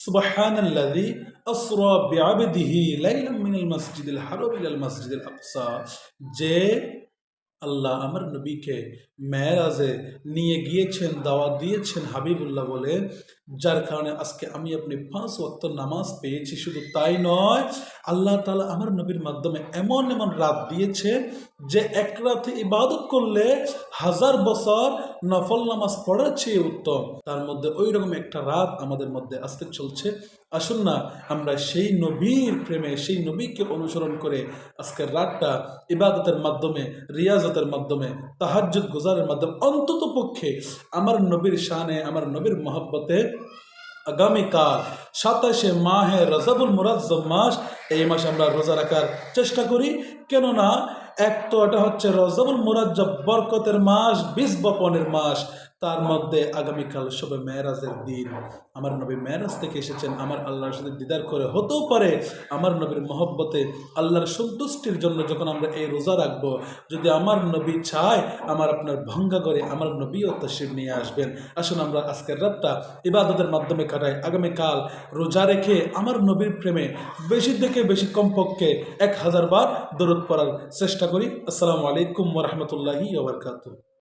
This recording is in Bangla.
সুবহানাল্লাযী আসরা বিআবদিহি লাইলাম মিনাল মাসজিদিল হারাম ইলাল মাসজিদিল আকসা। যে আল্লাহ আমার নবীকে মেরাজে নিয়ে গিয়েছেন, দাওয়াত দিয়েছেন হাবিবুল্লাহ বলে, যার কারণে আজকে আমি আপনি 5 ওয়াক্ত নামাজ পেয়েছি। শুধু তাই নয়, আল্লাহ তাআলা আমার নবীর মাধ্যমে এমন এমন রাত দিয়েছে যে এক রাতে ইবাদত করলে 1000 বছর নফল নামাজ পড়ার চেয়ে উত্তম। তার মধ্যে ওই রকম একটা রাত আমাদের মধ্যে আজকে চলছে। আসুন না আমরা সেই নবীর প্রেমে, সেই নবীকে অনুসরণ করে আজকের রাতটা ইবাদতের মাধ্যমে, রিয়াজতের মাধ্যমে, তাহাজ্জুদ গুজারের মাধ্যমে অন্তত পক্ষে আমার নবীর শানে, আমার নবীর মহব্বতে আগামীকাল 27 মাহে রজবুল মুরাজ্জম মাস, এই মাসে আমরা রোজা রাখার চেষ্টা করি। কেননা এক তো এটা হচ্ছে রজবুল মুরাজ্জব, বরকতের মাস, বীজ বপনের মাস। তার মধ্যে আগামীকাল শবে মেরাজের দিন। আমার নবী মেরাজ থেকে এসেছেন আমার আল্লাহর সাথে দিদার করে। হতেও পারে আমার নবীর মহব্বতে, আল্লাহর সন্তুষ্টির জন্য যখন আমরা এই রোজা রাখবো, যদি আমার নবী চায় আমার আপনার ভঙ্গা করে আমার নবীও তাশরীফ নিয়ে আসবেন। আসুন আমরা আজকের রাতটা ইবাদতের মাধ্যমে কাটাই। আগামীকাল রোজা রেখে আমার নবীর প্রেমে বেশি থেকে বেশি কমপক্ষে 1000 বার দরুদ পড়ার চেষ্টা করি। আসসালামু আলাইকুম ওয়া রাহমাতুল্লাহি ওয়া বারাকাতুহু।